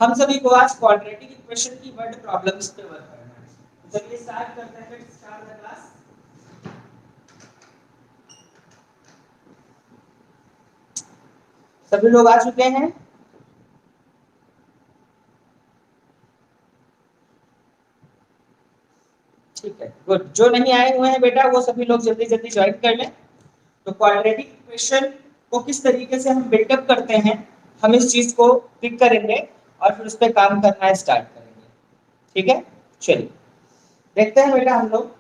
हम सभी को आज क्वाड्रेटिक इक्वेशन की वर्ड प्रॉब्लम्स पे वर्क करना है। तो चलिए स्टार्ट करते हैं, फिर स्टार्ट द क्लास। सभी लोग आ चुके हैं? ठीक है, गुड। जो नहीं आए हुए हैं बेटा वो सभी लोग जल्दी जल्दी ज्वाइन कर लें। तो क्वाड्रेटिक इक्वेशन को किस तरीके से हम बिल्डअप करते हैं, हम इस चीज को पिक करेंगे और फिर उस पर काम करना स्टार्ट करेंगे। ठीक है, चलिए देखते हैं बेटा हम लोग।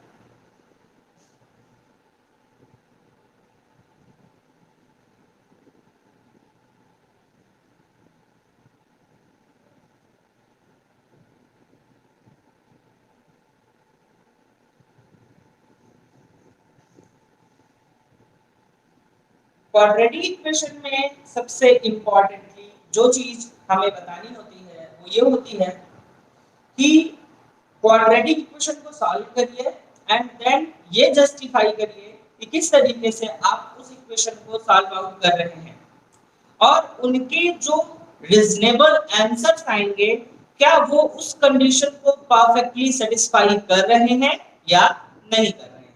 क्वाड्रेटिक इक्वेशन में सबसे इंपॉर्टेंटली जो चीज हमें बतानी होती है वो ये होती है कि क्वाड्रेटिक इक्वेशन को सॉल्व करिए एंड देन ये जस्टिफाई करिए कि किस तरीके से आप उस इक्वेशन को सॉल्व आउट कर रहे हैं और उनके जो रीजनेबल आंसर्स आएंगे क्या वो उस कंडीशन को परफेक्टली सेटिस्फाई कर रहे हैं या नहीं कर रहे हैं।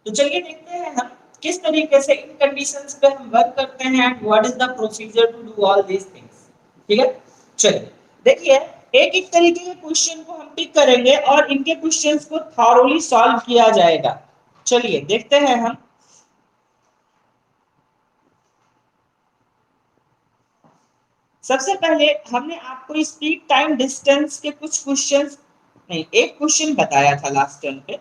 तो चलिए देखते हैं हम किस तरीके से इन कंडीशंस पे हम वर्क करते हैं and what is the procedure to do all these things. ठीक है, चलिए देखिए एक एक तरीके के क्वेश्चन को हम पिक करेंगे और इनके क्वेश्चंस को थॉरोली सॉल्व किया जाएगा। चलिए देखते हैं हम। सबसे पहले हमने आपको स्पीड टाइम डिस्टेंस के कुछ क्वेश्चंस, नहीं एक क्वेश्चन बताया था लास्ट टर्म पे।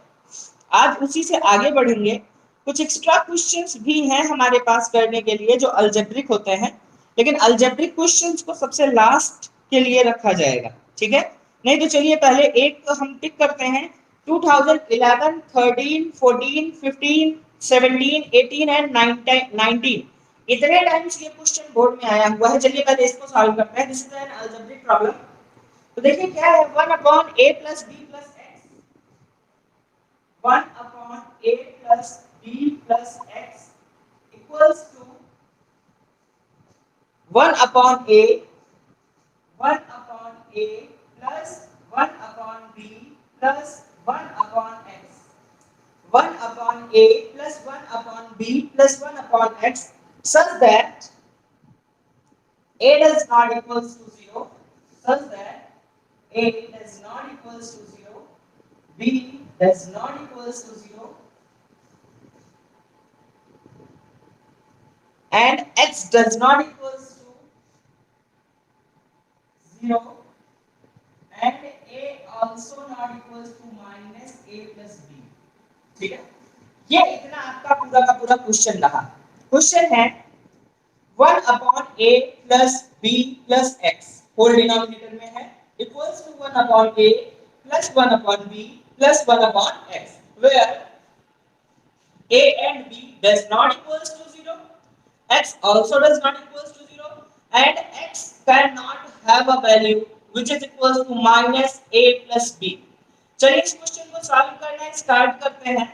आज उसी से आगे बढ़ेंगे। कुछ एक्स्ट्रा क्वेश्चंस भी हैं हमारे पास करने के लिए जो अलजेब्रिक होते हैं, लेकिन अलजेब्रिक क्वेश्चंस को सबसे लास्ट के लिए रखा जाएगा। ठीक है, नहीं तो चलिए पहले एक हम पिक करते हैं। 2011, 13, 14, 15, 17, 18 एंड 19 इतने टाइम्स ये क्वेश्चन बोर्ड में आया हुआ है। चलिए पहले इसको सॉल्व करते हैं। This is an algebraic problem. तो देखिए क्या है, 1 upon a plus b plus x, 1 upon a plus b plus x equals to 1 upon a, 1 upon a plus 1 upon b plus 1 upon x, 1 upon a plus 1 upon b plus 1 upon x such that a does not equals to 0, such that a does not equals to 0, b does not equals to 0, and x does not equals to 0 and a also not equals to minus a plus b। ठीक है, ये इतना आपका पूरा का पूरा question रहा। Question है 1 upon a plus b plus x whole denominator में है equals to 1 upon a plus 1 upon b plus 1 upon x where a and b does not equals to 0, x also does not equals to 0 and x cannot have a value which is equals to minus a plus b। चलिए इस question को solve करना start करते हैं।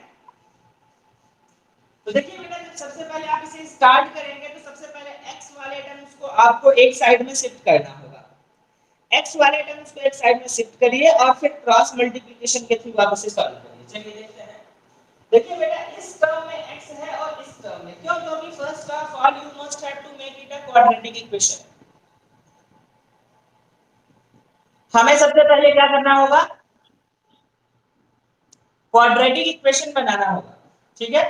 तो देखिए बेटा जब सबसे पहले आप इसे स्टार्ट करेंगे तो सबसे पहले x वाले टर्म्स को आपको एक साइड में शिफ्ट करना होगा। x वाले टर्म्स को एक साइड में शिफ्ट करिए और फिर क्रॉस मल्टीप्लिकेशन के थ्रू आप इसे सॉल्व करिए। चलिए देखते हैं। देखिए बेटा इस टर्म में x है और इस टर्म में, क्यों? क्योंकि first of all you must have to make it a quadratic equation. हमें सबसे पहले क्या करना होगा? क्वाड्रेटिक इक्वेशन बनाना होगा। ठीक है,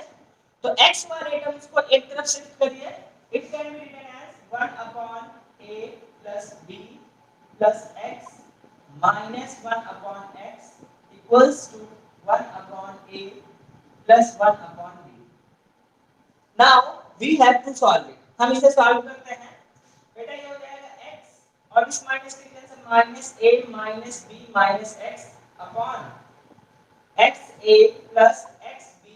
तो x वाले टर्म्स को एक तरफ शिफ्ट करिए। It can be written as 1 upon a plus b plus x minus 1 upon x equals to 1 upon a plus 1 upon b। Now we have to solve it. हम इसे सॉल्व करते हैं। बेटा ये हो जाएगा x और इस माइनस के cancel minus a minus b minus x upon x a plus x b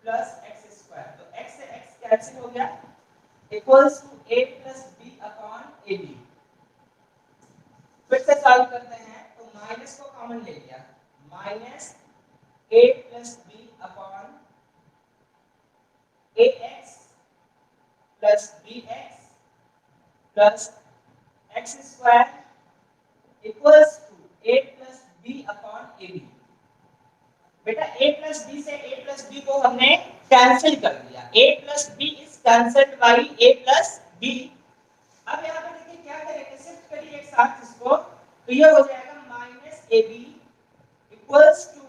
plus x square. तो x से x कैंसिल हो गया equals to a plus b upon a b। फिर से सॉल्व करते हैं तो माइनस को कॉमन ले लिया, minus a plus b upon ax plus bx plus x square equals to a plus b upon ab। बेटा a प्लस b से a प्लस b को हमने कैंसिल कर दिया, a plus b is cancelled by a plus b। अब यहाँ पर देखिए क्या करेंगे, शिफ्ट करिए एक साथ इसको, तो ये हो जाएगा minus ab equals to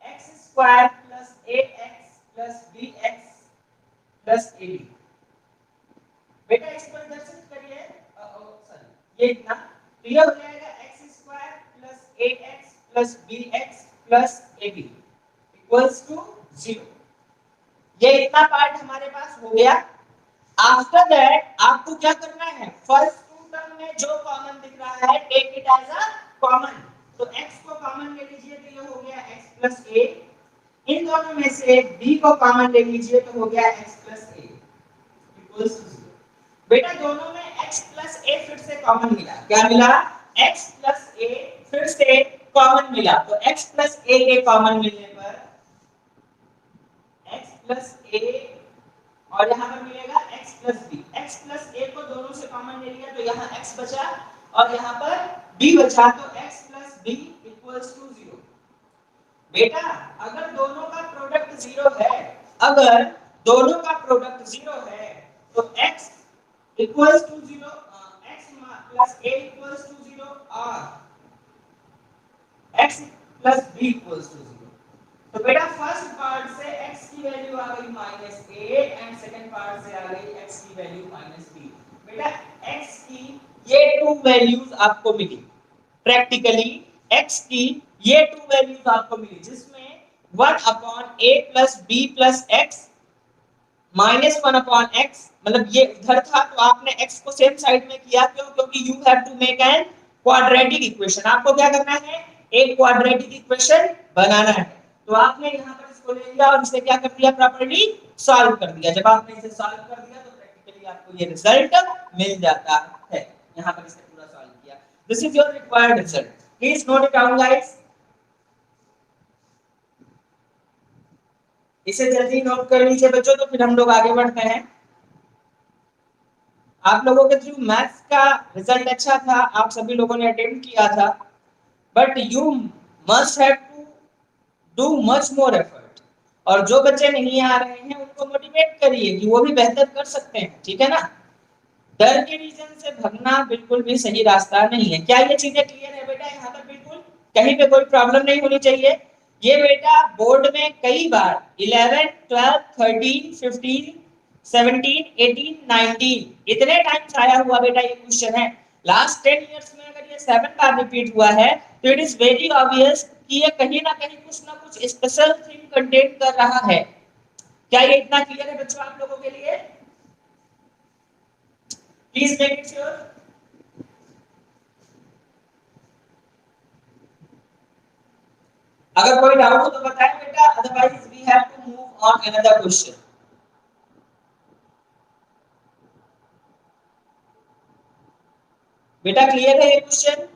x square plus ax plus bx plus ab। बेटा इसको इधर शिफ्ट करिए, सॉरी ये इतना, तो ये हो जाएगा x square plus ax plus bx plus ab equals to 0। ये इतना पार्ट हमारे पास हो गया। आफ्टर दैट आपको क्या करना है, फर्स्ट टू टर्म में जो कॉमन दिख रहा है take it as a common. तो x को कॉमन ले लीजिए तो ये हो गया x प्लस a, इन दोनों में से b को कॉमन ले लीजिए तो हो गया x plus a equals to 0। बेटा दोनों में x प्लस a फिर से कॉमन मिला, क्या मिला, x प्लस a फिर से कॉमन मिला। तो x प्लस a के कॉमन मिलने पर x प्लस a और यहाँ पर मिलेगा x plus b। x plus a को दोनों से कॉमन ले लिया तो यहाँ x बचा और यहाँ पर b बचा, तो x plus b equals to 0। बेटा अगर दोनों का प्रोडक्ट 0 है, अगर दोनों का प्रोडक्ट 0 है तो x equals to 0, x plus a equals to 0 और x plus b equals to 0। तो बेटा फर्स्ट पार्ट से x की वैल्यू आ गई -a एंड सेकंड पार्ट से आ गई x की वैल्यू -b। बेटा x की ये टू वैल्यूज आपको मिली, प्रैक्टिकली x की ये टू वैल्यूज आपको मिली जिसमें 1 upon a plus b plus x minus 1 upon x, मतलब ये इधर था तो आपने x को सेम साइड में किया, क्यों, क्योंकि you have to make an quadratic equation. आपको क्या करना है, एक क्वाड्रेटिक इक्वेशन बनाना है। तो आपने यहाँ पर इसको ले लिया और इसे क्या कर दिया, प्रॉपर्ली सॉल्व कर दिया। जब आपने इसे सॉल्व कर दिया तो प्रैक्टिकली आपको ये रिजल्ट मिल जाता है। यहाँ पर इसे पूरा सॉल्व किया, this is your required result, please note it down guys. इसे जल्दी नोट कर लीजिए बच्चों, तो फिर हम लोग आगे बढ़ते हैं। आप लोगों के थ्रू मैथ्स का रिजल्ट अच्छा था, आप सभी लोगों ने अटेम्प्ट किया था, but you must have to do much more effort. और जो बच्चे नहीं आ रहे हैं उनको मोटिवेट करिए कि वो भी बेहतर कर सकते हैं, ठीक है ना। डर के रीजन से भागना बिल्कुल भी सही रास्ता नहीं है। क्या ये चीजें क्लियर है बेटा, यहाँ पर बिल्कुल कहीं पे कोई प्रॉब्लम नहीं होनी चाहिए। ये बेटा बोर्ड में कई बार 11, 12, 13, 15, 17, 18, 19 इतने टाइम्स आया हुआ बेटा ये क्वेश्चन है। लास्ट 10 इयर्स में अगर ये 7 बार रिपीट हुआ है तो इट इज वेरी ऑब्वियस कि ये कहीं ना कहीं कुछ ना कुछ स्पेशल थिंग कंटेन कर रहा है। क्या ये इतना क्लियर है बच्चों आप लोगों के लिए? Please make it sure. अगर कोई डाउट हो तो बताएं बेटा, otherwise we have to move on another question. बेटा क्लियर है ये क्वेश्चन?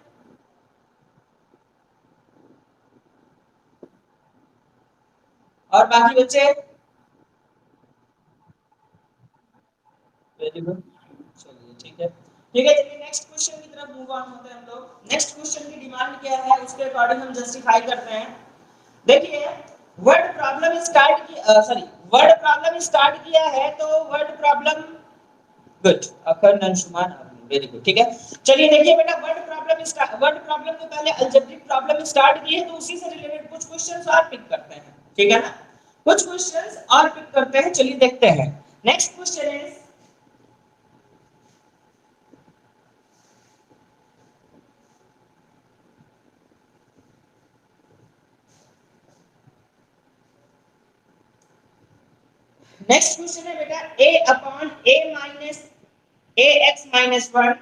और बाकी बच्चे? वेरी गुड, चलिए ठीक है, ठीक है। चलिए नेक्स्ट क्वेश्चन की तरफ मूव ऑन होते हैं हम लोग। नेक्स्ट क्वेश्चन की डिमांड क्या है उसके अकॉर्डिंग हम जस्टिफाई करते हैं। देखिए वर्ड प्रॉब्लम स्टार्ट किया, सॉरी वर्ड प्रॉब्लम स्टार्ट किया है तो वर्ड प्रॉब्लम, गुड, अखर नंशुमान, वेरी गुड, ठीक है। चलिए देखिए बेटा वर्ड प्रॉब्लम के पहले अलजेब्रिक प्रॉब्लम स्टार्ट की है तो उसी से रिलेटेड कुछ क्वेश्चंस और पिक करते हैं, ठीक है ना। कुछ क्वेश्चंस और पिक करते हैं, चलिए देखते हैं। Next question is, next question है बेटा a upon a minus ax minus 1,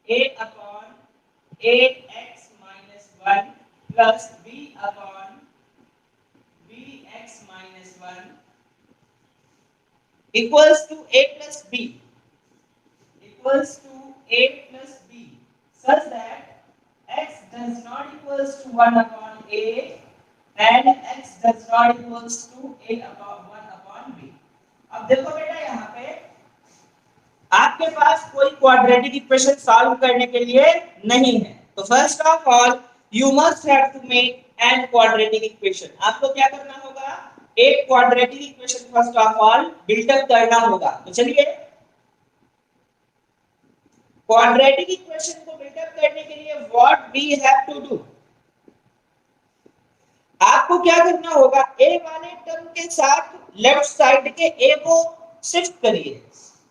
a upon ax minus 1 plus b upon bx minus 1 equals to a plus b, equals to a plus b such that x does not equals to 1 upon a and x does not equals to a upon 1 upon b। अब देखो बेटा यहाँ पे आप आपके पास कोई quadratic equation solve करने के लिए नहीं है। तो first of all you must have to make an quadratic equation. आपको क्या करना होगा, एक quadratic equation first of all build up करना होगा। तो चलिए क्वाड्रेटिक इक्वेशन को बिल्डअप करने के लिए what we have to do, आपको क्या करना होगा, ए वाले टर्म के साथ लेफ्ट साइड के ए को शिफ्ट करिए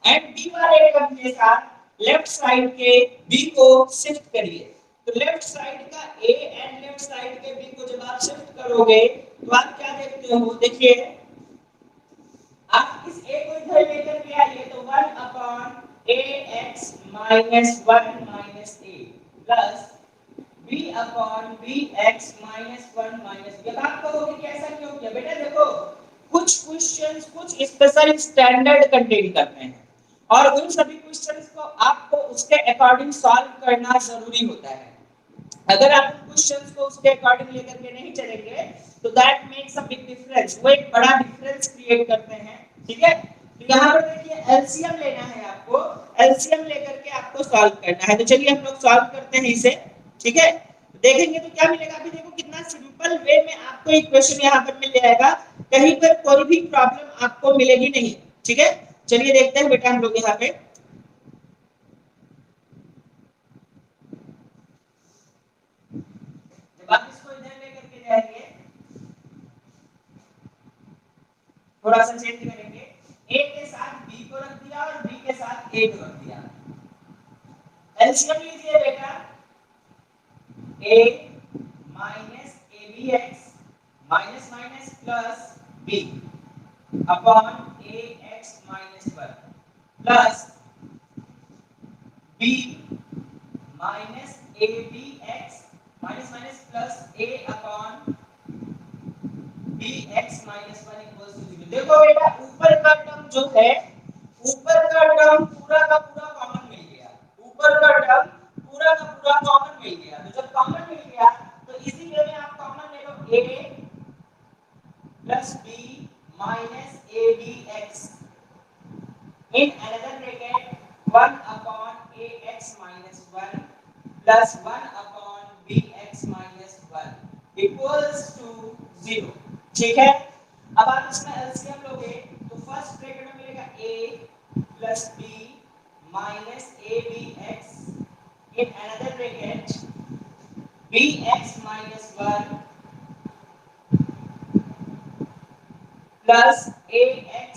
एंड बी वाले टर्म के साथ लेफ्ट साइड के बी को शिफ्ट करिए। तो लेफ्ट साइड का ए एंड लेफ्ट साइड के बी को जब आप शिफ्ट करोगे तो आप क्या देखते हो, देखिए आप इस a को इधर लेकर के आइए तो 1 upon ax minus 1 minus a plus b upon bx minus 1 minus b। अब आप कहोगे कि ऐसा क्यों किया, बेटा देखो कुछ क्वेश्चंस कुछ स्पेशल स्टैंडर्ड कंटेन करते हैं और उन सभी क्वेश्चंस को आपको उसके अकॉर्डिंग सॉल्व करना जरूरी होता है। अगर आप क्वेश्चंस को उसके अकॉर्डिंग लेकर के नहीं चलेंगे तो that makes a big difference, वो एक बड़ा डिफरेंस क्रिएट करते हैं। ठीक है, तो यहाँ पर देखिए एलसीएम लेना है आपको, एलसीएम लेकर के आपको सॉल्व करना है। तो चलिए हम लोग सॉल्व करते हैं इसे। ठीक है, देखेंगे तो क्या मिलेगा, अभी देखो कितना सिंपल वे में आपको इक्वेशन यहाँ पर मिल जाएगा, कहीं पर कोई भी प्रॉब्लम आपको मिलेगी नहीं। ठीक है, चलिए देखते हैं बेटा हम लोग यहाँ पे जब आप इसको इधर लेकर के जाएंगे थोड़ा सा चेंज करेंगे, a के साथ b को रख दिया और b के साथ a को रख दिया। एलसीएम लीजिए बेटा, a minus abx minus minus plus b upon ax minus 1 plus b minus abx minus minus plus a upon bx minus 1 equals to 0। देखो बेटा ऊपर का टर्म जो है, ऊपर का टर्म पूरा का पूरा कॉमन मिल गया, ऊपर का टर्म पूरा का पूरा कॉमन मिल गया। तो जब कॉमन मिल गया तो इसी वे में आप कॉमन ले लो a plus b minus abx in another bracket 1 upon ax minus 1 plus 1 upon bx minus 1 equals to 0। ठीक है, अब आप इसमें एलसीएम लोगे तो फर्स्ट ब्रैकेट में मिलेगा a plus b minus abx in another bracket bx minus 1 plus ax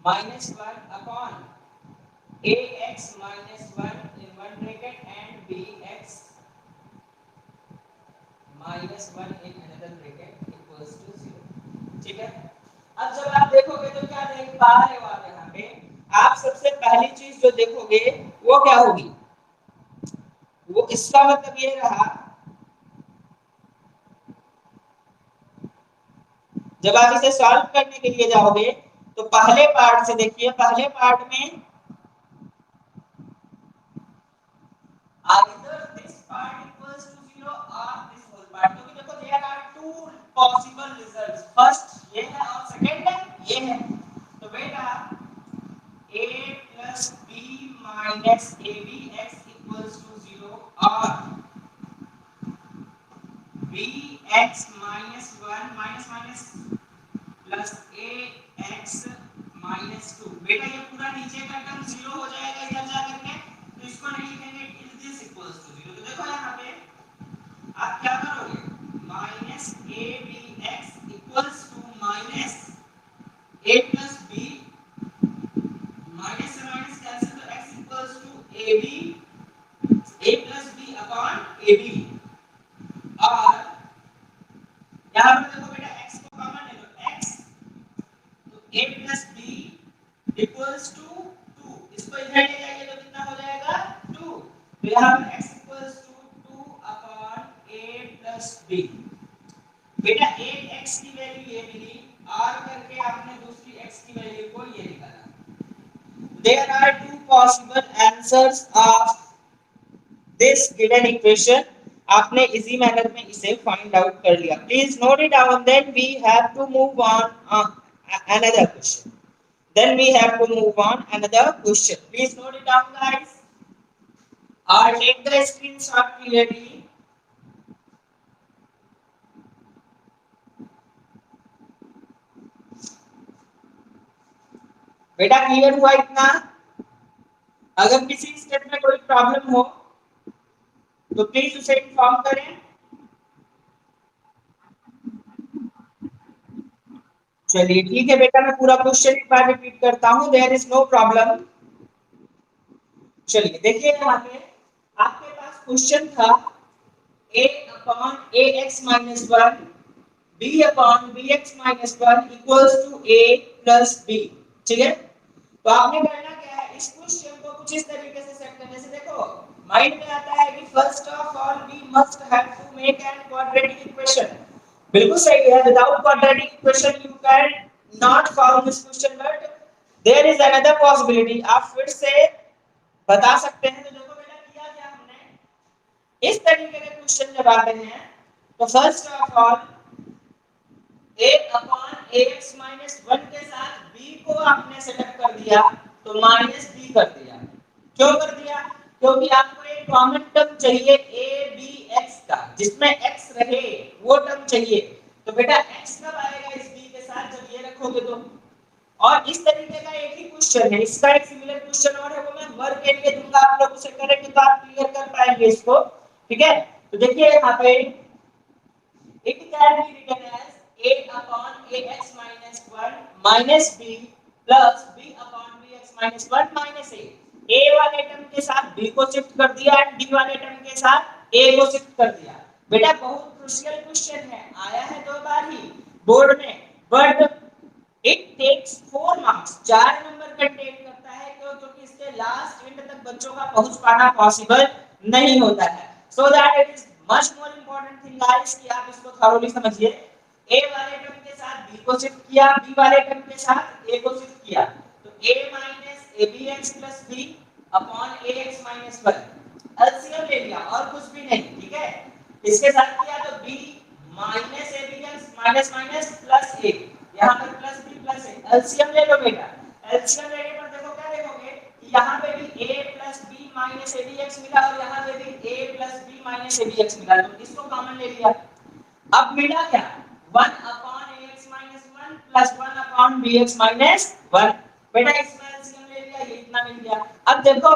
minus 1 upon ax minus 1 in one bracket and bx minus 1 in another bracket equals to 0। ठीक है, अब जब आप देखोगे तो क्या देख पा रहे हो आप यहाँ पे, आप सबसे पहली चीज जो देखोगे वो क्या होगी, वो इसका मतलब ये रहा, जब आप इसे सॉल्व करने के लिए जाओगे तो पहले पार्ट से देखिए, पहले पार्ट में either this part equals to 0 or this whole part, क्योंकि देखो there are two possible results, first ये है और सेकंड ये है। तो बेटा a plus b minus abx equals to 0 और bx minus 1 minus minus plus ax minus 2। बेटा ये पूरा नीचे का टर्म 0 हो जाएगा इधर जा करके, तो इसको नहीं लिखेंगे इट दिस इक्वल्स टू 0। तो देखो यहाँ पे आप क्या करोगे, minus abx equals to minus a plus b minus से माइनस कैंसिल, तो x equals to a plus b upon ab और यहाँ पे देखो बेटा x को कॉमन ले लो, x तो a plus b equals to 2, इसको इधर ले जाइए तो कितना हो जाएगा 2। तो यहाँ पर x equals to 2 upon a plus b। बेटा एक x की वैल्यू ये मिली और करके आपने दूसरी x की वैल्यू को ये निकाला। There are two possible answers of this given equation। आपने इजी मैनर में इसे फाइंड आउट कर लिया। Please note it down, then we have to move on another question. Then we have to move on another question. Please note it down, guys, or take the screenshot clearly. बेटा clear हुआ इतना? अगर किसी step में कोई problem हो तो please उसे इन्फॉर्म करें। चलिए ठीक है बेटा, मैं पूरा क्वेश्चन एक बार रिपीट करता हूं, देयर इज नो प्रॉब्लम। चलिए देखिए यहाँ पे आपके पास क्वेश्चन था a upon ax minus one b upon bx minus one equals to a plus b। ठीक है, तो आपने करना क्या है, इस क्वेश्चन को कुछ इस तरीके से सेट करने से देखो माइंड में आता है कि first of all we must have to make an quadratic equation. बिल्कुल सही है, without quadratic equation you can not solve this question, but there is another possibility. आप फिर से बता सकते हैं। तो देखो बेटा किया क्या हमने, इस तरीके के क्वेश्चन जब आते हैं तो first of all a upon ax minus one के साथ b को आपने सेटअप कर दिया, तो माइनस b कर दिया। क्यों कर दिया? क्योंकि आपको एक कॉमन टर्म चाहिए a b x का, जिसमें x रहे वो टर्म चाहिए। तो बेटा x कब आएगा इस b के साथ, जब ये रखोगे तो। और इस तरीके का एक ही क्वेश्चन है, इसका एक सिमिलर क्वेश्चन और है, वो मैं वर्क के लिए दूंगा, आप लोग उसे करेंगे तो आप क्लियर कर पाएंगे इसको। ठीक है, तो देखिए यहाँ पे it can be written as a upon ax minus 1 minus b plus b upon bx minus 1 minus a। a वाले टर्म के साथ b को शिफ्ट कर दिया और b वाले टर्म के साथ a को शिफ्ट कर दिया। बेटा बहुत क्रूशियल क्वेश्चन है, आया है 2 बार ही बोर्ड में, बट इट टेक्स 4 मार्क्स, 4 नंबर कंटेन करता है। क्यों? क्योंकि इसके लास्ट एंड तक बच्चों का पहुंच पाना पॉसिबल नहीं होता है। So that it is much more important thing guys कि आप इसको थॉरोली समझिए। a वाले टर्म के साथ b को शिफ्ट किया, b वाले टर्म के साथ a को शिफ्ट किया, तो a minus abx plus b upon ax minus 1 LCM ले लिया और कुछ भी नहीं। ठीक है, इसके साथ किया तो b minus abx minus minus plus a, यहाँ पर plus b plus a, LCM ले लो बेटा। एलसीएम लेने पर देखो क्या देखोगे कि यहाँ पे भी a plus b minus abx मिला और यहाँ पे भी a plus b minus abx मिला, तो इसको कॉमन ले लिया। अब मिला क्या, 1 upon ax minus 1 plus 1 upon bx minus 1। बेटा इसमें एलसीएम ले लिया, ये इतना मिल गया। अब देखो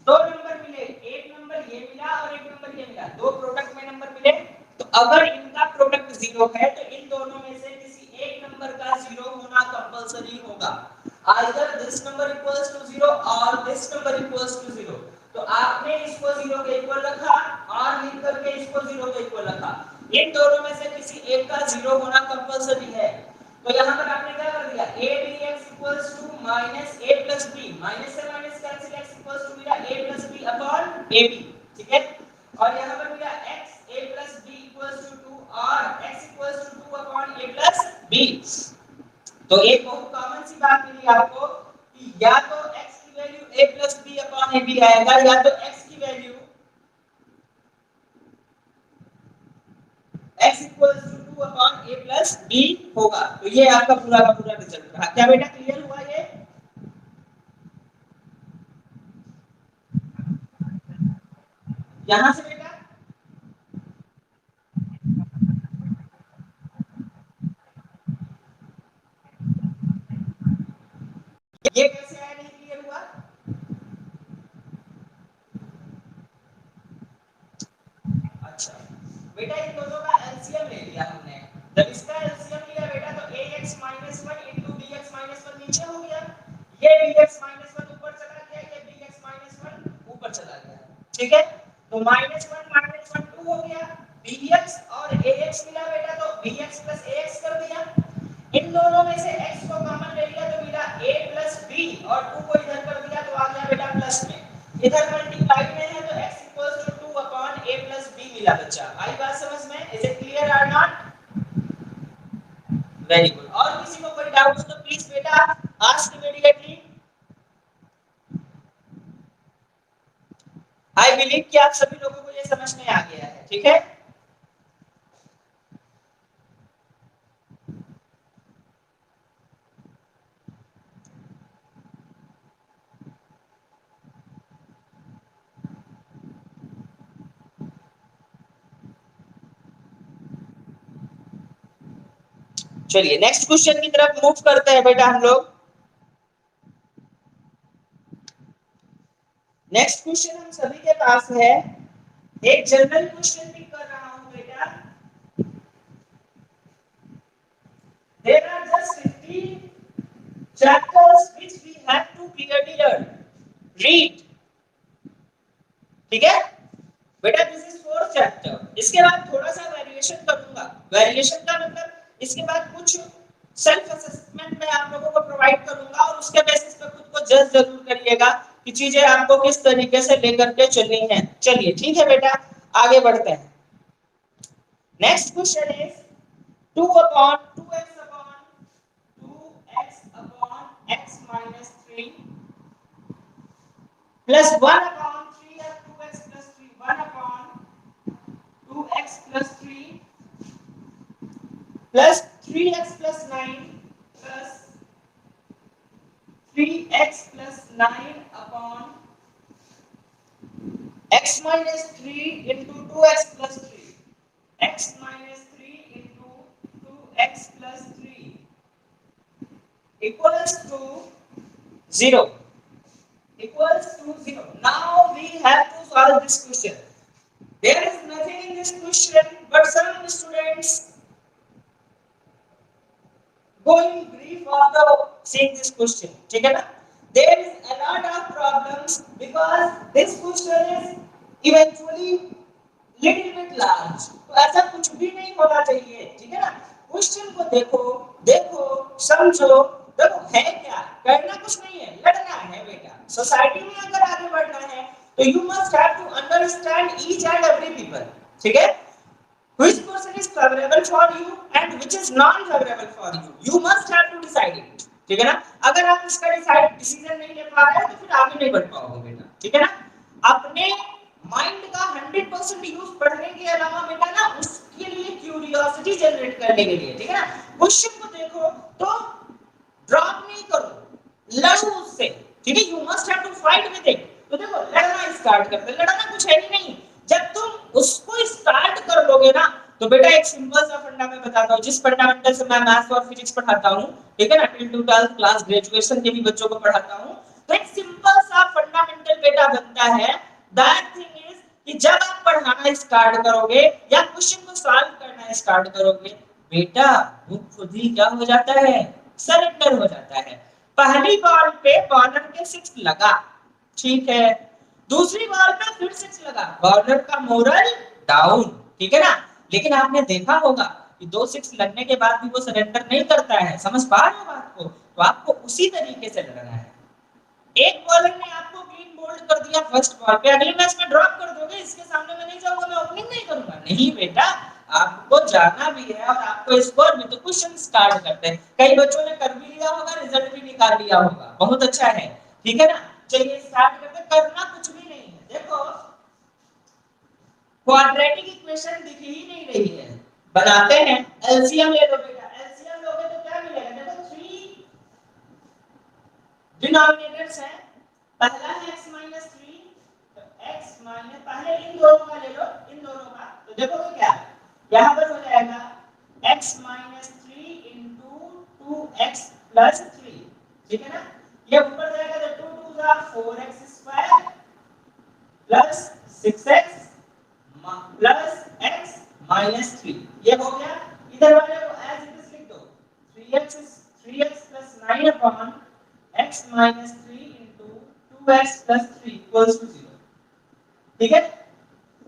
2 नंबर मिले, एक नंबर ये मिला और एक नंबर ये मिला, दो प्रोडक्ट में नंबर मिले, तो अगर इनका प्रोडक्ट 0 है तो इन दोनों में से किसी एक नंबर का 0 होना कंपलसरी होगा। either this number equals to 0 or this number equals to 0। तो आपने इसको 0 के इक्वल रखा और लिख करके इसको 0 के इक्वल रखा, इन दोनों में से किसी एक का 0 होना कंपलसरी है। तो यहाँ पर आपने क्या कर दिया, a bx equals to minus a plus b, minus से minus cancel, x equals to मिला a plus b upon ab। ठीक है, और यहाँ पर मिला x a plus b equals to 2 और x equals to 2 upon a plus b। तो एक बहुत कॉमन सी बात मिली आपको कि या तो x की value a plus b upon ab आएगा, या तो x की value x equals to 2 upon a plus b होगा। तो ये आपका पूरा का पूरा रिजल्ट रहा। क्या बेटा क्लियर हुआ ये? यहां से बेटा ये कैसे आया, नहीं क्लियर हुआ? अच्छा बेटा इन दोनों का एलसीएम ले लिया हमने, जब इसका एलसीएम लिया बेटा तो ax - 1 into bx - 1 नीचे हो गया, ये bx - 1 ऊपर चला गया, ये bx - 1 ऊपर चला गया। ठीक है, तो -1 - 1 2 हो गया, bx और ax मिला बेटा तो bx + ax कर दिया। इन दोनों में से x को कॉमन ले लिया तो मिला a + b और 2 को इधर कर दिया तो आ गया बेटा प्लस में, इधर मल्टीप्लाई में है तो x = 2 अपॉन a + b मिला बच्चा। आई बात समझ में? इज इट क्लियर और नॉट? Very good. और किसी को कोई डाउट हो तो प्लीज बेटा आस्क इमीडिएटली। आई बिलीव कि आप सभी लोगों को ये समझ में आ गया है। ठीक है, चलिए नेक्स्ट क्वेश्चन की तरफ मूव करते हैं बेटा हम लोग। नेक्स्ट क्वेश्चन हम सभी के पास है, एक जनरल क्वेश्चन भी कर रहा हूं बेटा। There are just 15 chapters which we have to clearly learn. Read. ठीक है बेटा, दिस इज 4th चैप्टर। इसके बाद थोड़ा सा वेरिएशन करूंगा। वेरिएशन का मतलब इसके बाद कुछ सेल्फ असेसमेंट में आप लोगों को प्रोवाइड करूंगा और उसके बेसिस पे खुद को जज जरूर करिएगा कि चीजें आपको किस तरीके से लेकर के चलनी है। चलिए ठीक है बेटा, आगे बढ़ते हैं। Next question is 2 upon 2x upon 2x upon x minus 3 plus 1 upon 3 of 2x plus 3 1 upon 2x plus 3 plus 3x plus 9 plus 3x plus 9 upon x minus 3 into 2x plus 3 x minus 3 into 2x plus 3 equals to 0 equals to 0. Now we have to solve this question. There is nothing in this question but some students going brief after seeing this question. ठीक है ना? There is a lot of problems because this question is eventually little bit large. तो ऐसा कुछ भी नहीं होना चाहिए, ठीक है ना? क्वेश्चन को देखो समझो, देखो है क्या, करना कुछ नहीं है, लड़ना है बेटा। सोसाइटी में अगर आगे बढ़ना है तो you must have to understand each and every people, ठीक है? Which person is favorable for you and which is non-favorable for you. You must have to decide it. ठीक है ना? अगर आप इसका डिसीजन नहीं ले पा रहे हैं तो फिर आगे नहीं बढ़ पाओगे बेटा, ठीक है ना? अपने माइंड का 100% यूज पढ़ने के अलावा बेटा ना उसके लिए क्यूरियोसिटी जनरेट करने के लिए, ठीक है ना? क्वेश्चन को देखो तो ड्रॉप नहीं करो, लड़ो उससे, ठीक है? You must have to fight with it. तो देखो लड़ना स्टार्ट करते, लड़ना कुछ है ही नहीं। जब तुम उसको स्टार्ट कर लोगे ना तो बेटा एक सिंपल सा फंडा मैं बताता हूँ, जिस फंडामेंटल से मैं मैथ्स और फिजिक्स पढ़ाता हूँ, ठीक है ना, टिल 12th क्लास ग्रेजुएशन के भी बच्चों को पढ़ाता हूँ, तो एक सिंपल सा फंडामेंटल बेटा बनता है। दैट थिंग इज कि जब आप पढ़ाना स्टार्ट करोगे या क्वेश्चन को सॉल्व करना स्टार्ट करोगे बेटा, वो खुद ही क्या हो जाता है, सरेंडर हो जाता है। पहली बॉल पे बॉलर के 6 लगा, ठीक है, दूसरी बॉल पे फिर 6 लगा, बॉलर का मोरल डाउन, ठीक है ना? लेकिन आपने देखा होगा कि 2 6 लगने के बाद भी वो सरेंडर नहीं करता है। समझ पा रहे हो बात को? तो आपको उसी तरीके से लड़ना है। एक बॉलर ने आपको क्लीन बोल्ड कर दिया फर्स्ट बॉल पे, अगले मैच में ड्रॉप कर दोगे, इसके सामने मैं नहीं जाऊंगा, मैं ओपनिंग नहीं करूंगा, नहीं बेटा, आपको जाना भी है और आपको स्कोर भी। तो क्वेश्चन स्टार्ट करते हैं। कई बच्चों ने कर भी लिया होगा, रिजल्ट भी निकाल लिया होगा, बहुत अच्छा है, ठीक है ना? चलिए स्टार्ट करते हैं। करना कुछ भी नहीं है। देखो क्वाड्रेटिक इक्वेशन दिख ही नहीं रही है, बनाते हैं। एलसीएम ले लो बेटा, एलसीएम लोगे तो क्या मिलेगा? देखो 3 डिनोमिनेटर्स हैं, पहला है x minus 3, तो x minus, पहले इन दोनों का ले लो, इन दोनों का, तो देखोगे क्या यहाँ पर हो जाएगा x minus 3 into 2x plus 3, ठीक है ना? ये ऊपर जाएगा तो 2 2 जा 4x square plus 6x plus x minus 3, ये हो गया। इधर वाले को as it is लिख दो, 3x plus 9 upon x minus 3 into 2x plus 3 equals to 0, ठीक है?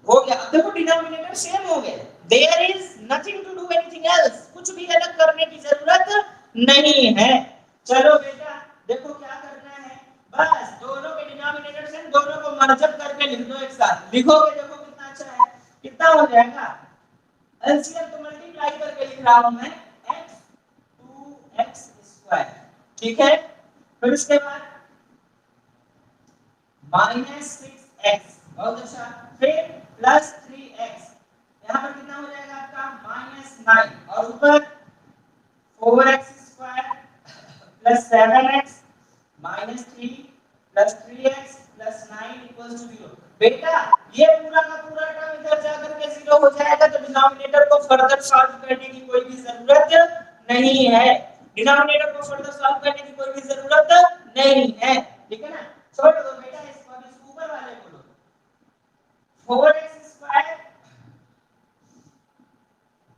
हो गया। अब देखो डिनोमिनेटर सेम हो गया, there is nothing to do anything else, कुछ भी अलग करने की जरूरत नहीं है। चलो बेटा देखो क्या करना है, बस दोनों के डिनोमिनेटर से दोनों को मर्जब करके लिख दो एक साथ। लिखोगे देखो कितना अच्छा है, कितना हो जाएगा? एलसीएम तो मल्टीप्लाई करके लिख रहा हूं मैं, x 2x स्क्वायर, ठीक है? फिर उसके बाद -6x, बहुत अच्छा, फिर प्लस 3x, यहाँ पर कितना हो जाएगा आपका -9, और ऊपर 4x square plus 7x -3 plus 3x plus 9 equals to 0। बेटा ये पूरा का पूरा टर्म इधर जाकर के 0 हो जाएगा, तो डिनोमिनेटर को फर्दर सॉल्व करने की कोई भी जरूरत नहीं है। डिनोमिनेटर को फर्दर सॉल्व करने की कोई भी जरूरत नहीं है, ठीक है ना। छोड़ दो बेटा इसको, अब इस ऊपर वाले को लो। 4x²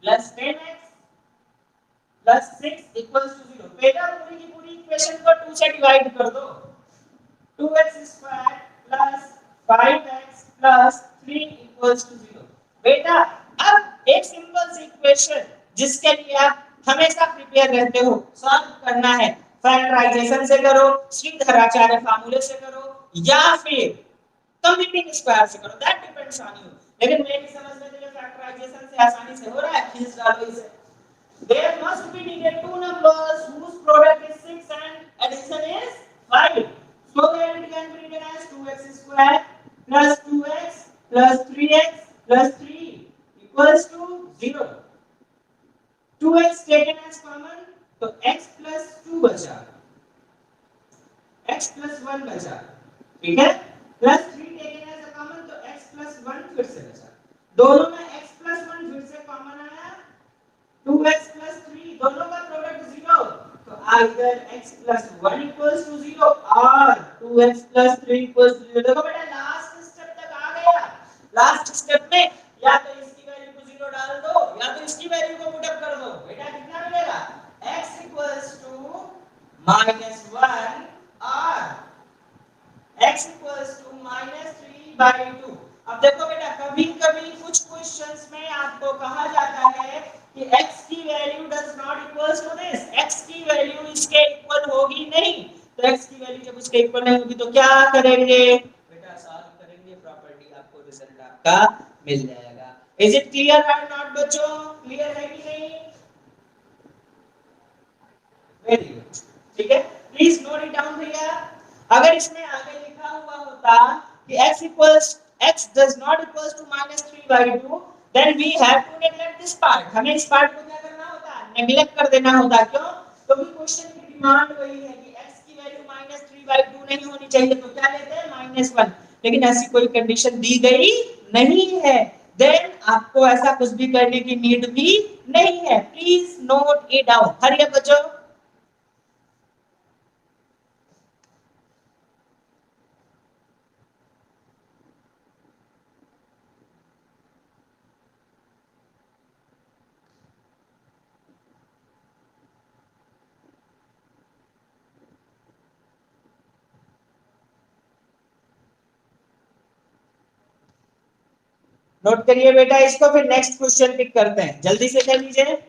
plus 10x plus 6 equals to 0। बेटा पूरी की पूरी इक्वेशन को 2 से डिवाइड कर दो। 2x² plus 5x plus 3 equals to 0। बेटा अब एक सिंपल सी इक्वेशन जिसके लिए आप हमेशा प्रिपेयर रहते हो, सॉल्व करना है, फैक्टराइजेशन से करो, श्रीधराचार्य फार्मूले से करो, या फिर कंप्यूटिंग स्क्वायर से करो, दैट डिपेंड्स ऑन यू। लेकिन मेरी समझ में तो ये फैक्टराइजेशन से आसानी से हो रहा है, खींच डालो इसे। There must be needed two numbers whose product is 6 and addition is 5. So that it can be written as 2x square plus 2x plus 3x plus 3 equals to 0. 2x taken as common, तो x plus 2 बचा, x plus 1 बचा, ठीक है। plus 3 taken as a common, तो x plus 1 फिर से बचा। दोनों में x plus 1 फिर से कॉमन आया, 2x plus 3 दोनों का प्रोडक्ट 0, तो either x plus 1 equals to 0 और 2x plus 3 equals to 0। देखो बेटा लास्ट स्टेप तक आ गया। लास्ट स्टेप में या तो इसकी वैल्यू को 0 डाल दो या तो इसकी वैल्यू को पुट अप कर दो। बेटा कितना मिलेगा, x equals to -1 और x equals to -3/2। अब देखो बेटा कभी कभी कुछ क्वेश्चंस में आपको कहा जाता है कि x की value does not equals to this, x की वैल्यू इसके इक्वल होगी नहीं। तो x की वैल्यू जब इसके इक्वल नहीं होगी तो क्या करेंगे बेटा, सॉल्व करेंगे, प्रॉपर्टी आपको रिजल्ट आपका मिल जाएगा। इज इट क्लियर और नॉट बच्चों, क्लियर है कि नहीं? वेरी गुड, ठीक है, प्लीज नोट इट डाउन भैया। अगर इसमें आगे लिखा हुआ होता कि x does not equals to -3/2, then we have to neglect this part। हमें इस पार्ट को क्या करना होता, नेग्लेक्ट कर देना होता। क्यों? क्योंकि क्वेश्चन की डिमांड वही है कि x की वैल्यू -3/2 नहीं होनी चाहिए, तो क्या लेते हैं -1। लेकिन ऐसी कोई कंडीशन दी गई नहीं है, देन आपको ऐसा कुछ भी करने की नीड भी नहीं है। Please note it down, hurry up बच्चों। नोट करिए बेटा इसको, फिर नेक्स्ट क्वेश्चन पिक करते हैं, जल्दी से कर लीजिए।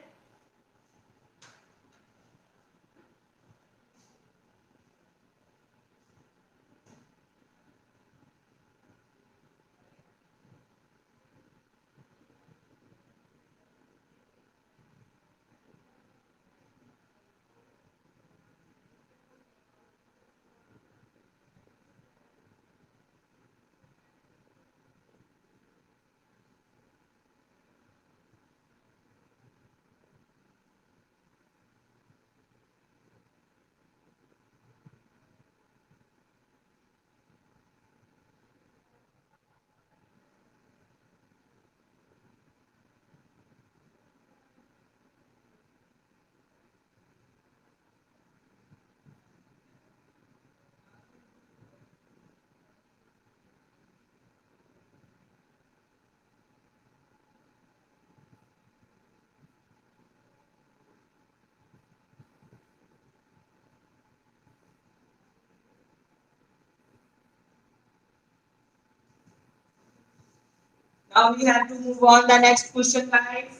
Now we have to move on the next question, guys.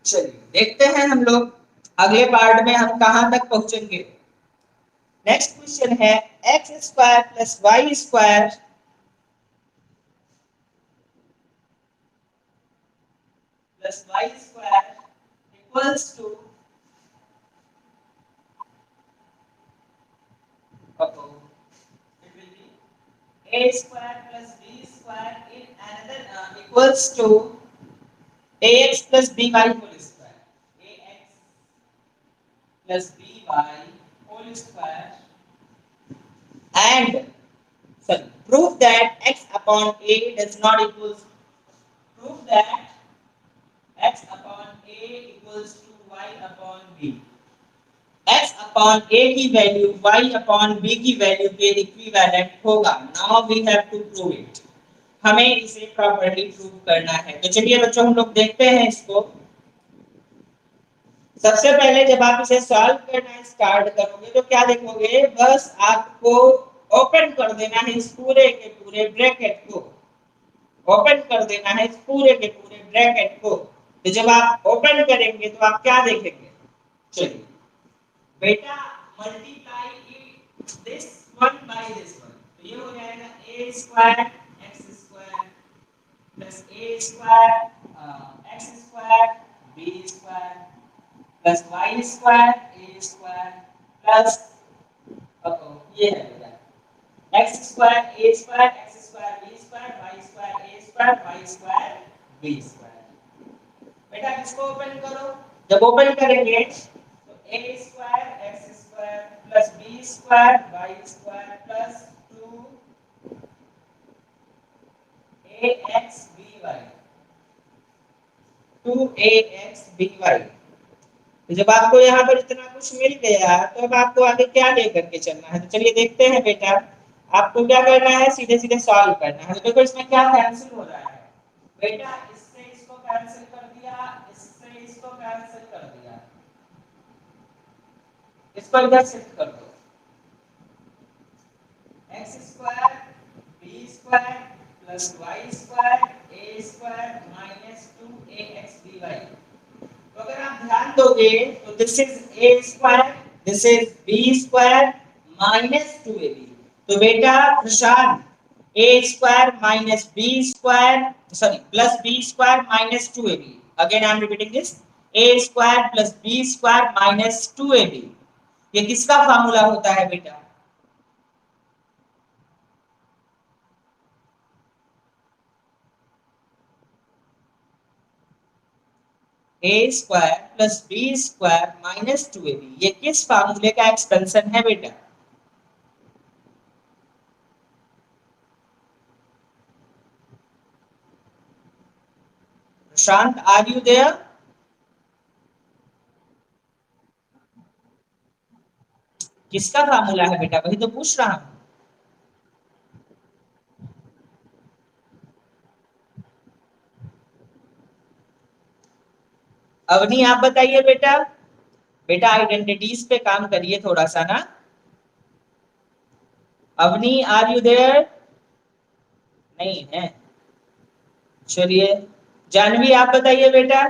चलिए देखते हैं हम लोग अगले पार्ट में हम कहां तक पहुंचेंगे। नेक्स्ट क्वेश्चन है x² plus y² plus y² equals to a square plus b square in another equals to ax plus by whole square, ax plus by whole square and sorry, prove that x upon a does not equals, prove that x upon a equals to y upon b, x upon a की वैल्यू y upon b की वैल्यू के equivalent होगा। Now we have to prove it, हमें इसे properly prove करना है। तो चलिए बच्चों हम लोग देखते हैं इसको। सबसे पहले जब आप इसे सॉल्व करना स्टार्ट करोगे तो क्या देखोगे, बस आपको ओपन कर देना है इस पूरे के पूरे ब्रैकेट को, ओपन कर देना है इस पूरे के पूरे ब्रैकेट को। तो जब आप ओपन करेंगे तो आप क्या देखेंगे, चलिए बेटा multiply this one by this one, तो ये हो जाएगा a square x square plus a square x square b square plus y square a square plus ये है बेटा x square a square x square b square y square a square y square b square. बेटा इसको open करो, जब open करेंगे तो a square x square plus b square y square plus 2ax by तो जब आपको यहाँ पर इतना कुछ मिल गया तो अब आपको आगे क्या लेकर के चलना है, तो चलिए देखते हैं बेटा। आपको क्या करना है, सीधे सीधे सॉल्व करना है। तो देखो इसमें क्या कैंसिल हो रहा है बेटा, इससे इसको कैंसिल कर दिया, इससे इसको कैंसिल कर दिया, इसको इधर शिफ्ट कर दो, x square b square plus y square a square minus 2ax by। तो अगर आप ध्यान दोगे तो this is a square, this is b square minus 2ab। तो बेटा प्रशांत a square minus b square sorry plus b square minus 2ab, again I am repeating this, a square plus b square minus 2ab, ये किसका formula होता है बेटा, a square plus b square minus 2ab, ये किस फार्मूले का expansion है बेटा, प्रशांत आर यू देयर? किसका फार्मूला है बेटा, वही तो पूछ रहा हूं। अवनी आप बताइए बेटा, बेटा आइडेंटिटीज पे काम करिए थोड़ा सा ना। Avni are you there? नहीं है, चलिए जानवी आप बताइए बेटा।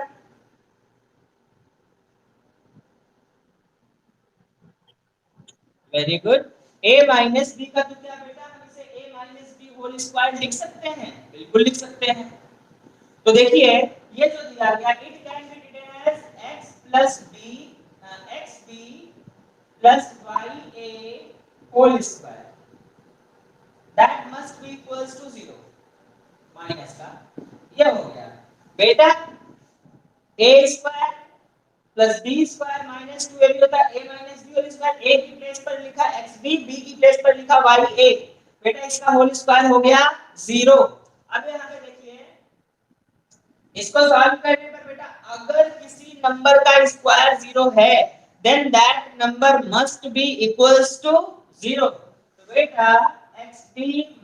Very good. a minus b का तो क्या बेटा, हम इसे a minus b whole square लिख सकते हैं, बिल्कुल लिख सकते हैं। तो देखिए ये जो दिया गया, it can be written as x plus b x b plus y a whole square, that must be equals to 0, minus का ये हो गया बेटा, a square plus b square minus 2ab होता है a minus b whole square, a की place पर लिखा xb, b की प्लेस पर लिखा ya, बेटा इसका होल स्क्वायर हो गया 0। अब यहाँ पे देखिए इसको सॉल्व करने पर बेटा अगर किसी नंबर का स्क्वायर 0 है then that number must be equals to 0। तो बेटा xb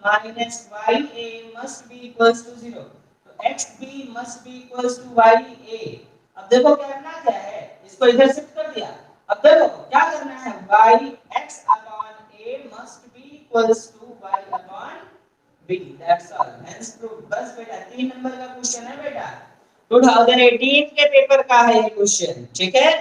minus ya must be equals to 0, तो xb must be equals to ya। अब देखो करना क्या है, इसको इधर शिफ्ट कर दिया। अब देखो क्या करना है, y x upon a must be equals to y upon b, that's all, hence proof। बस बेटा 3 नंबर का क्वेश्चन है बेटा, 2018 के पेपर का है ये क्वेश्चन, ठीक है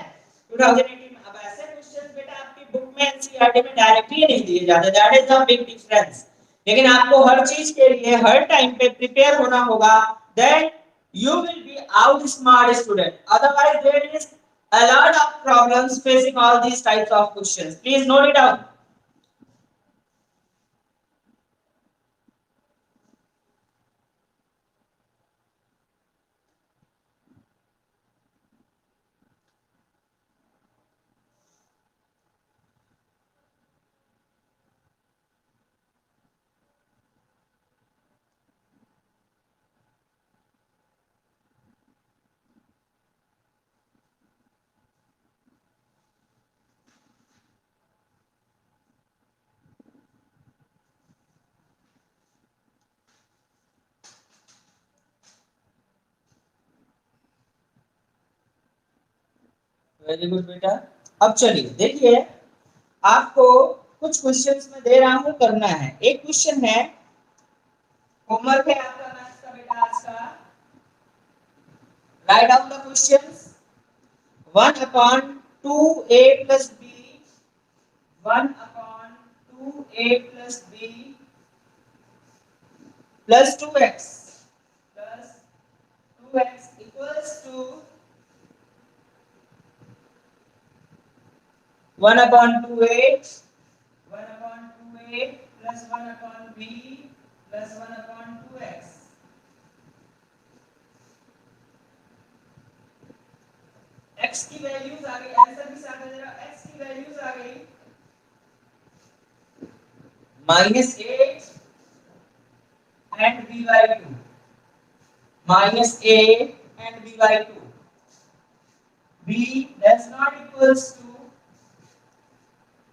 2018 में। अब ऐसे क्वेश्चन बेटा आपकी बुक में एनसीईआरटी में डायरेक्टली नहीं दिए जाते, that is the big difference. लेकिन आपको हर चीज के लिए हर टाइम पे प्रिपेयर होना होगा, then you will be outsmart student, otherwise there is a lot of problems facing all these types of questions, please note it down। Very good बेटा। अब चलिए देखिए, आपको कुछ क्वेश्चंस में दे रहा हूं, करना है। एक क्वेश्चन है, होमवर्क है आपका मैथ्स का बेटा आज का। Write down the questions. 1 upon 2a plus b, 1 upon 2a plus b plus 2x plus 2x equals to 1 upon 2a, 1 upon 2a plus 1 upon b plus 1 upon 2x। x की values आ गई, answer भी साथ आ जाएगा। x की values आ गई -8 and b by 2, -a and b by 2, b does not equals to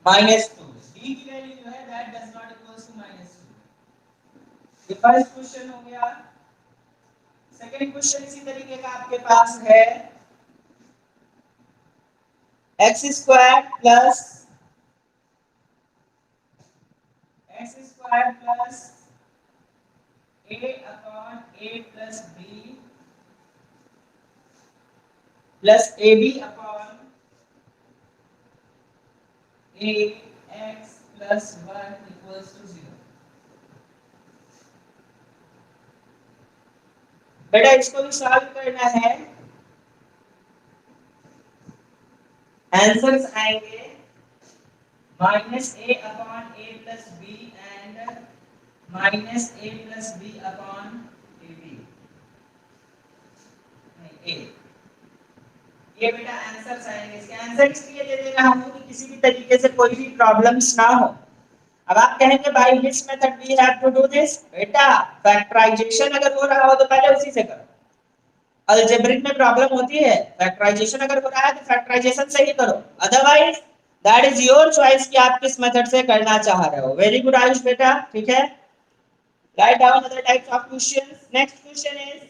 -2, b की value जो है that does not equals to -2। ये फर्स्ट क्वेश्चन हो गया। सेकंड क्वेश्चन इसी तरीके का आपके पास है, x square plus a upon a plus b plus ab upon a x plus 1 equals to 0। बेटा इसको भी सॉल्व करना है। आंसर्स आएंगे -a upon a plus b and -a plus b upon ab, नहीं a। ये बेटा आंसर्स आएंगे। इसके आंसर इसलिए दे दे रहा हूं कि किसी भी तरीके से कोई भी प्रॉब्लम्स ना हो। अब आप कहेंगे by which method we have to do this. बेटा फैक्टराइजेशन अगर हो रहा हो तो पहले उसी से करो। अलजेब्रिक में प्रॉब्लम होती है, फैक्टराइजेशन अगर हो रहा है तो फैक्टराइजेशन से ही करो, otherwise that is your choice कि आप किस मेथड से करना चाह रहे हो। वेरी गुड आयुष बेटा, ठीक है। Write down other types of questions. Next question is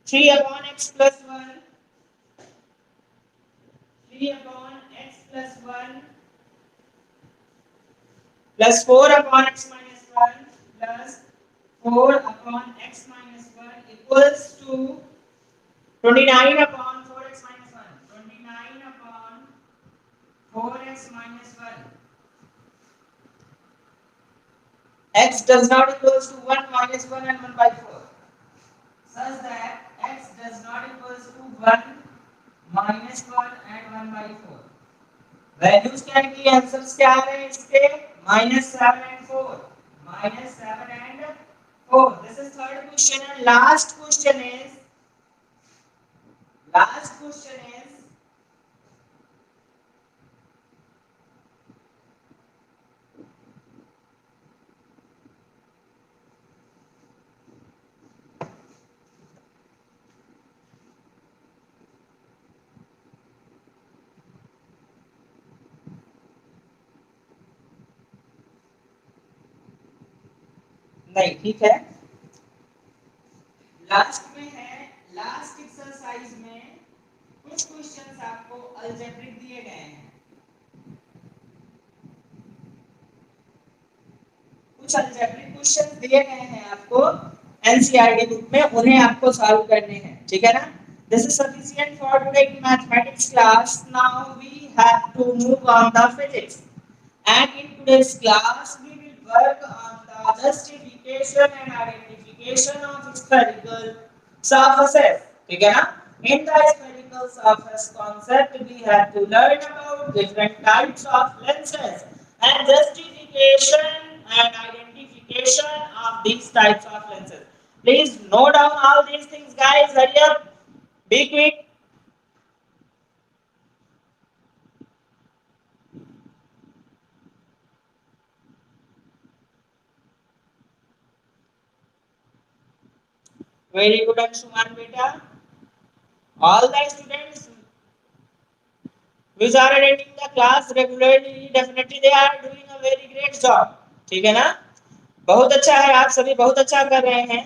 3 upon x plus 1, 3 upon x plus 1 plus 4 upon x minus 1 plus 4 upon x minus 1 equals to 29 upon 4x minus 1, 29 upon 4x minus 1। x does not equals to 1 minus 1 and 1 by 4, such that x does not equals to 1 minus 1 and 1 by 4। Values क्या की, answers क्या आ रहे हैं इसके, -7 and 4, -7 and 4। This is third question and last question is नहीं, ठीक है। Last में है, लास्ट एक्सरसाइज में कुछ क्वेश्चंस आपको अलजेब्रिक दिए गए हैं, कुछ अलजेब्रिक क्वेश्चंस दिए गए हैं आपको एनसीईआरटी बुक में, उन्हें आपको सॉल्व करने हैं, ठीक है ना। This is sufficient for today की mathematics class. Now we have to move on the physics and in today's class we will work on the justification and identification of spherical surfaces, ठीक है ना। In the spherical surface concept we have to learn about different types of lenses and justification and identification of these types of lenses। Please note down all these things guys, hurry up, be quick। Very good Anshuman beta। All the students which are attending the class regularly, definitely they are doing a very great job, ठीक है ना। बहुत अच्छा है, आप सभी बहुत अच्छा कर रहे हैं।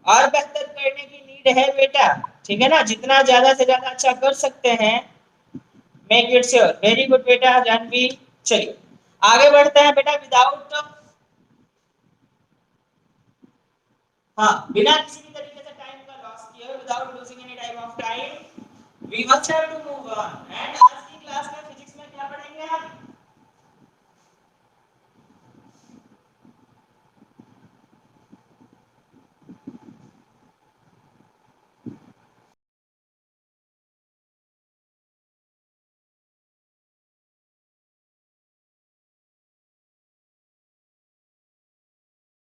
और बेहतर करने की नीड है बेटा, ठीक है ना, जितना ज्यादा से ज्यादा अच्छा कर सकते हैं, make it sure. Very good बेटा जानवी। चलिए आगे बढ़ते हैं बेटा। विदाउट, हाँ, बिना किसी भी तरीके से टाइम का लॉस किए, without losing any time of time, we must have to move on and